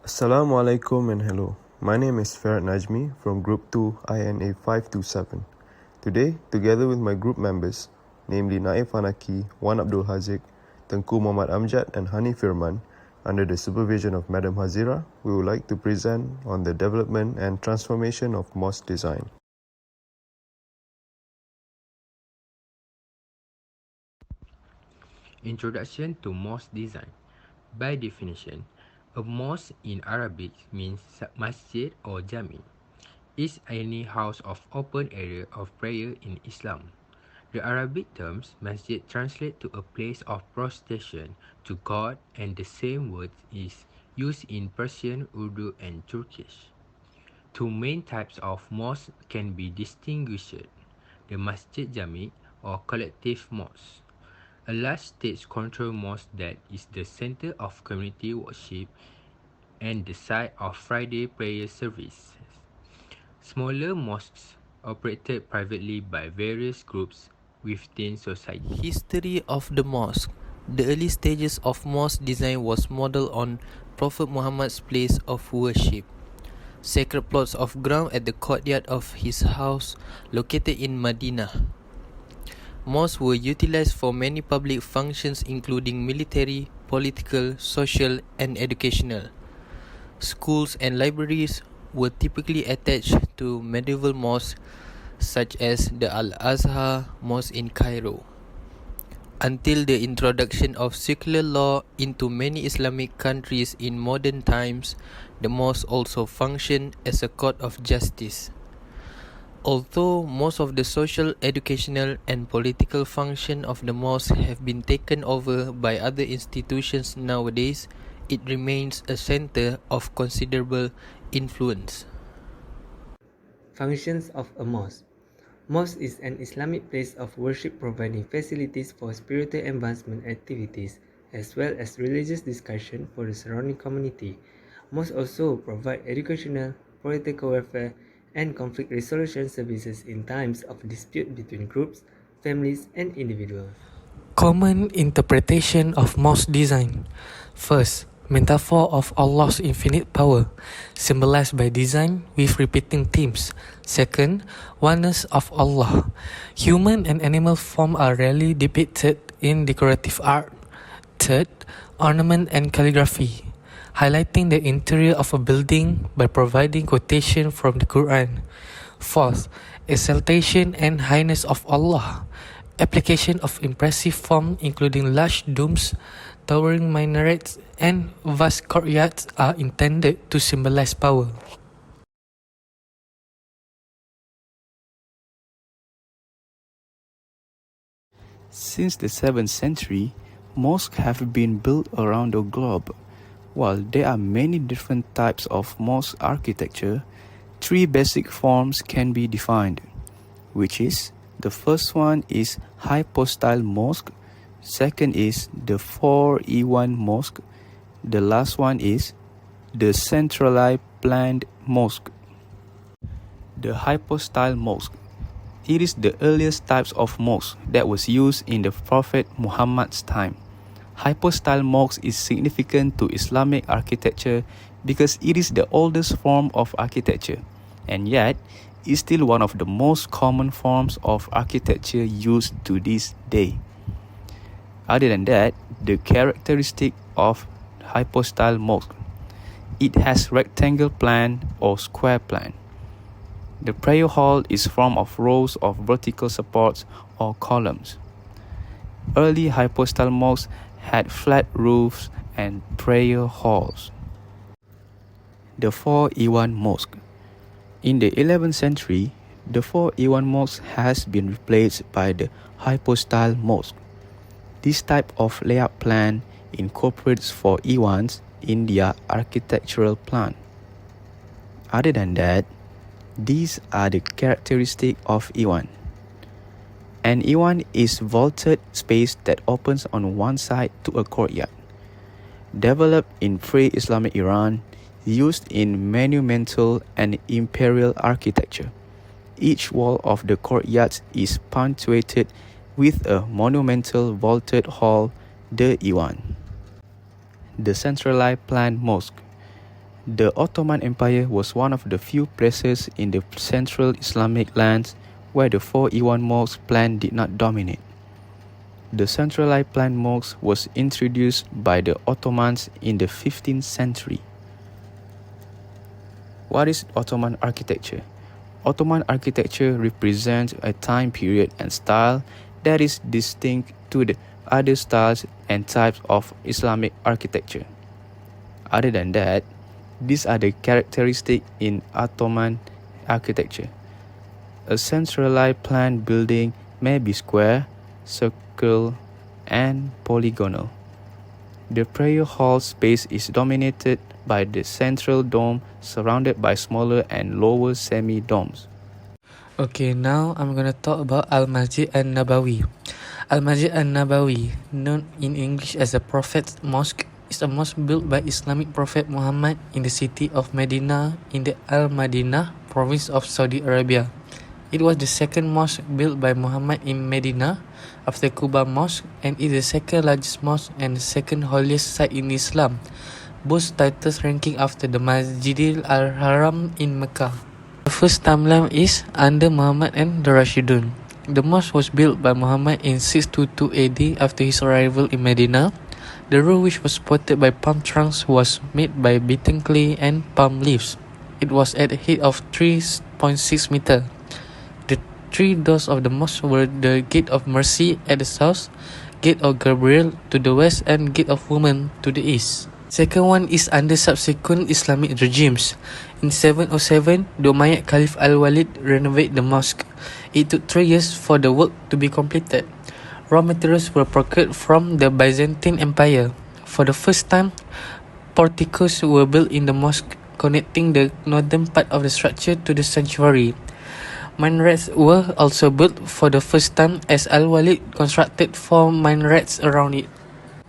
Assalamu alaikum and hello. My name is Farad Najmi from Group 2 INA527. Today, together with my group members, namely Naif Hanaki, Wan Abdul Haziq, Tengku Muhammad Amjad and Hani Firman, under the supervision of Madam Hazira, we would like to present on the development and transformation of mosque design. Introduction to mosque design. By definition, a mosque in Arabic means masjid or jami. It's any house of open area of prayer in Islam. The Arabic terms masjid translate to a place of prostration to God, and the same word is used in Persian, Urdu and Turkish. Two main types of mosque can be distinguished: the masjid jami or collective mosque, a large state-controlled mosque that is the center of community worship and the site of Friday prayer services. Smaller mosques operated privately by various groups within society. History of the mosque. The early stages of mosque design was modeled on Prophet Muhammad's place of worship. Sacred plots of ground at the courtyard of his house located in Madinah. Mosques were utilized for many public functions including military, political, social and educational. Schools and libraries were typically attached to medieval mosques such as the Al-Azhar Mosque in Cairo. Until the introduction of secular law into many Islamic countries in modern times, the mosque also functioned as a court of justice. Although most of the social, educational and political function of the mosque have been taken over by other institutions nowadays, it remains a center of considerable influence. Functions of a mosque. Mosque is an Islamic place of worship providing facilities for spiritual advancement activities as well as religious discussion for the surrounding community. Mosques also provide educational, political welfare, and conflict resolution services in times of dispute between groups, families, and individuals. Common interpretation of mosque design. First, metaphor of Allah's infinite power, symbolized by design with repeating themes. Second, oneness of Allah. Human and animal form are rarely depicted in decorative art. Third, ornament and calligraphy, highlighting the interior of a building by providing quotation from the Quran. Fourth, exaltation and highness of Allah. Application of impressive form including large domes, towering minarets, and vast courtyards are intended to symbolize power. Since the 7th century, mosques have been built around the globe. While there are many different types of mosque architecture, three basic forms can be defined, which is: the first one is hypostyle mosque, second is the 4E1 mosque, the last one is the centralized planned mosque. The hypostyle mosque. It is the earliest types of mosque that was used in the Prophet Muhammad's time. Hypostyle mosque is significant to Islamic architecture because it is the oldest form of architecture, and yet is still one of the most common forms of architecture used to this day. Other than that, the characteristic of hypostyle mosque: it has rectangle plan or square plan. The prayer hall is formed of rows of vertical supports or columns. Early hypostyle mosques had flat roofs and prayer halls. The 4E1 mosque. In the 11th century, the 4E1 mosque has been replaced by the hypostyle mosque. This type of layout plan incorporates 4E1s in their architectural plan. Other than that, these are the characteristics of E1. An E1 is vaulted space that opens on one side to a courtyard. Developed in pre-Islamic Iran, used in monumental and imperial architecture. Each wall of the courtyard is punctuated with a monumental vaulted hall, the E1. The centralized planned mosque. The Ottoman Empire was one of the few places in the central Islamic lands where the 4-in-1 mosque plan did not dominate. The centralized plan mosque was introduced by the Ottomans in the 15th century. What is Ottoman architecture? Ottoman architecture represents a time period and style that is distinct to the other styles and types of Islamic architecture. Other than that, these are the characteristics in Ottoman architecture. A centralized planned building may be square, circular, and polygonal. The prayer hall space is dominated by the central dome surrounded by smaller and lower semi-domes. Okay, now I'm gonna talk about Al-Masjid An-Nabawi. Al-Masjid An-Nabawi, known in English as the Prophet's Mosque, is a mosque built by Islamic Prophet Muhammad in the city of Medina in the Al-Madinah province of Saudi Arabia. It was the second mosque built by Muhammad in Medina after Quba Mosque and is the second largest mosque and the second holiest site in Islam, both titles ranking after the Masjidil Al-Haram in Mecca. The first timeline is under Muhammad and the Rashidun. The mosque was built by Muhammad in 622 AD after his arrival in Medina. The roof, which was supported by palm trunks, was made by beaten clay and palm leaves. It was at a height of 3.6 meters. The three doors of the mosque were the Gate of Mercy at the south, Gate of Gabriel to the west, and Gate of Women to the east. Second one is under subsequent Islamic regimes. In 707, the Umayyad Caliph Al-Walid renovated the mosque. It took 3 years for the work to be completed. Raw materials were procured from the Byzantine Empire. For the first time, porticos were built in the mosque, connecting the northern part of the structure to the sanctuary. Minarets were also built for the first time as Al-Walid constructed 4 minarets around it.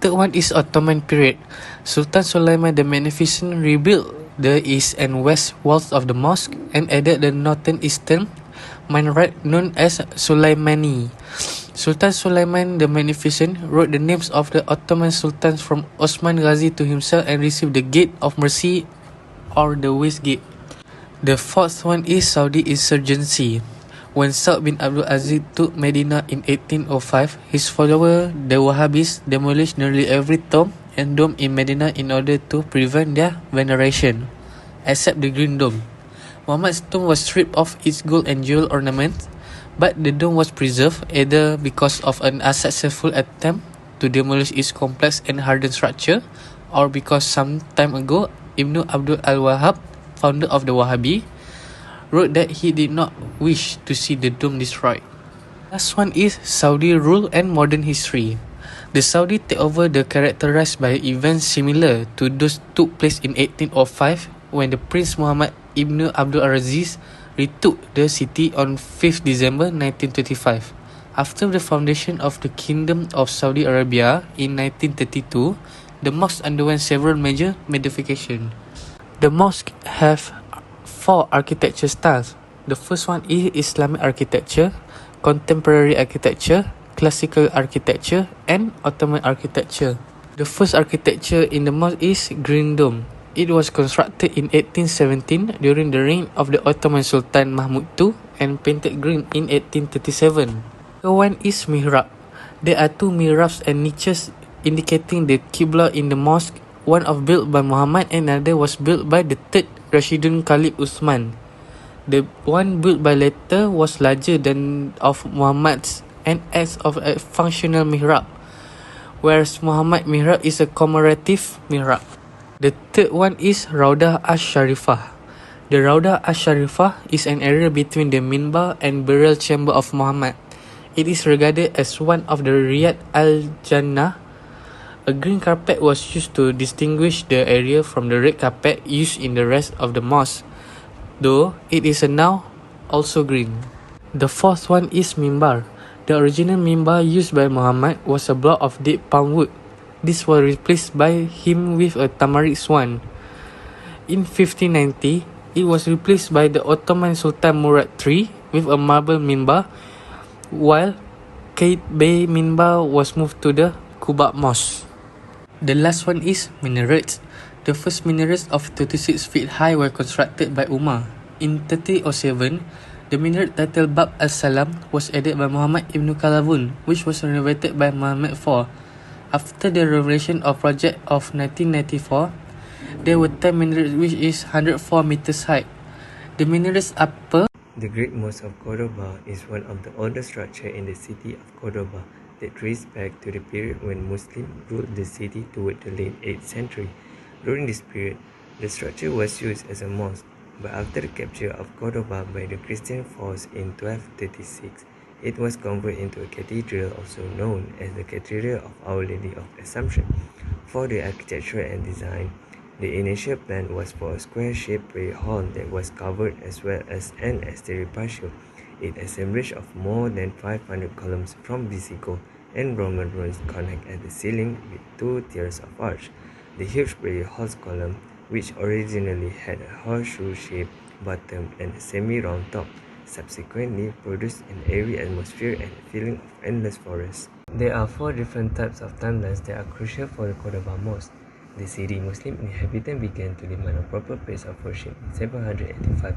Third one is Ottoman period. Sultan Sulaiman the Magnificent rebuilt the east and west walls of the mosque and added the northern eastern minaret known as Sulaimani. Sultan Sulaiman the Magnificent wrote the names of the Ottoman sultans from Osman Ghazi to himself and received the Gate of Mercy or the West Gate. The fourth one is Saudi insurgency. When Saud bin Abdul Aziz took Medina in 1805, his followers, the Wahhabis, demolished nearly every tomb and dome in Medina in order to prevent their veneration, except the Green Dome. Muhammad's tomb was stripped of its gold and jewel ornaments, but the dome was preserved either because of an unsuccessful attempt to demolish its complex and hardened structure, or because some time ago Ibn Abdul al-Wahhab, founder of the Wahhabi, wrote that he did not wish to see the dome destroyed. Last one is Saudi rule and modern history. The Saudi takeover is characterized by events similar to those took place in 1805 when the Prince Muhammad Ibn Abdul Aziz retook the city on 5th December 1925. After the foundation of the Kingdom of Saudi Arabia in 1932, the mosque underwent several major modifications. The mosque have 4 architecture styles. The first one is Islamic architecture, contemporary architecture, classical architecture, and Ottoman architecture. The first architecture in the mosque is Green Dome. It was constructed in 1817 during the reign of the Ottoman Sultan Mahmud II and painted green in 1837. The one is Mihrab. There are 2 mihrabs and niches indicating the Qibla in the mosque. One was built by Muhammad and another was built by the 3rd Rashidun Caliph Uthman. The one built by later was larger than of Muhammad's and acts of a functional mihrab, whereas Muhammad mihrab is a commemorative mihrab. The third one is Raudah Ash-Sharifah. The Raudah Ash-Sharifah is an area between the minbar and burial chamber of Muhammad. It is regarded as one of the Riyadh al-Jannah. A green carpet was used to distinguish the area from the red carpet used in the rest of the mosque, though it is now also green. The fourth one is Mimbar. The original Mimbar used by Muhammad was a block of dead palm wood. This was replaced by him with a tamarisk one. In 1590, it was replaced by the Ottoman Sultan Murad III with a marble Mimbar, while Kate Bay Mimbar was moved to the Quba Mosque. The last one is minarets. The first minarets of 26 feet high were constructed by Umar. In 3007, the minaret titled Bab al-Salam was added by Muhammad ibn Kalawun, which was renovated by Muhammad IV. After the renovation of project of 1994, there were 10 minarets which is 104 meters high. The minaret's upper The Great Mosque of Cordoba is one of the oldest structures in the city of Cordoba that traces back to the period when Muslims ruled the city toward the late 8th century. During this period, the structure was used as a mosque, but after the capture of Cordoba by the Christian force in 1236, it was converted into a cathedral also known as the Cathedral of Our Lady of Assumption. For the architecture and design, the initial plan was for a square-shaped prayer hall that was covered as well as an exterior patio. It assemblage of more than 500 columns from Visigoth and Roman ruins connect at the ceiling with two tiers of arch. The huge prayer hall's column, which originally had a horseshoe-shaped bottom and a semi-round top, subsequently produced an airy atmosphere and a feeling of endless forest. There are 4 different types of timelines that are crucial for the Cordoba Mosque. The city Muslim inhabitants began to demand a proper place of worship in 785,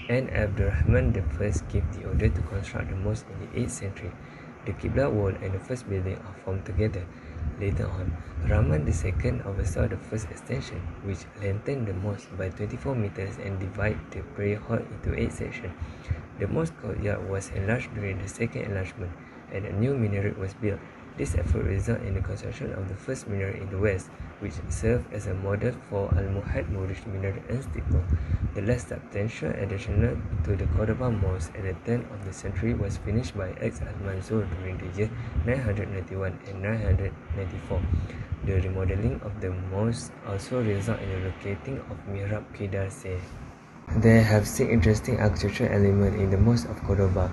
and Abdurrahman I gave the order to construct the mosque in the 8th century. The Qibla wall and the first building are formed together. Later on, Rahman II oversaw the first extension, which lengthened the mosque by 24 meters and divided the prayer hall into 8 sections. The mosque courtyard was enlarged during the second enlargement, and a new minaret was built. This effort resulted in the construction of the first minaret in the west, which served as a model for Al-Muhad Murish minaret and steeple. The last substantial addition to the Cordoba Mosque at the turn of the century was finished by X al-Manzur during the year 991 and 994. The remodeling of the mosque also resulted in the locating of Mihrab Qidar Seh. There have 6 interesting architectural elements in the Mosque of Cordoba.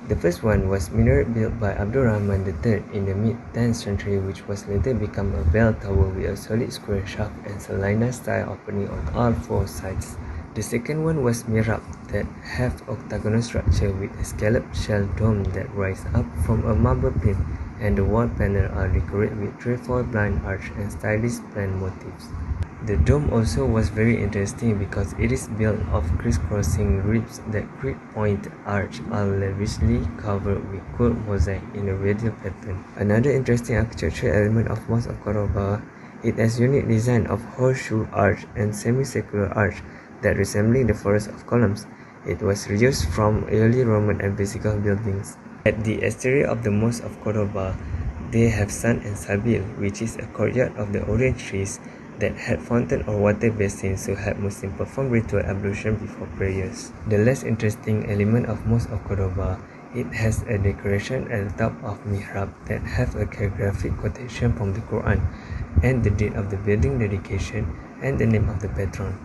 The first one was minaret built by Abdurrahman III in the mid-10th century, which was later become a bell tower with a solid square shaft and salina style opening on all 4 sides. The second one was mihrab that have octagonal structure with a scalloped shell dome that rise up from a marble plinth, and the wall panel are decorated with trefoil blind arch and stylish plan motifs. The dome also was very interesting because it is built of crisscrossing ribs that create point arch are lavishly covered with gold mosaic in a radial pattern. Another interesting architectural element of Mosque of Cordoba, it has unique design of horseshoe arch and semicircular arch that resembling the forest of columns. It was reused from early Roman and Visigoth buildings. At the exterior of the Mosque of Cordoba, they have Sun and Sabil, which is a courtyard of the orange trees that had fountain or water basins to help Muslims perform ritual ablution before prayers. The less interesting element of Mosque of Cordoba, it has a decoration at the top of mihrab that have a calligraphic quotation from the Quran and the date of the building dedication and the name of the patron.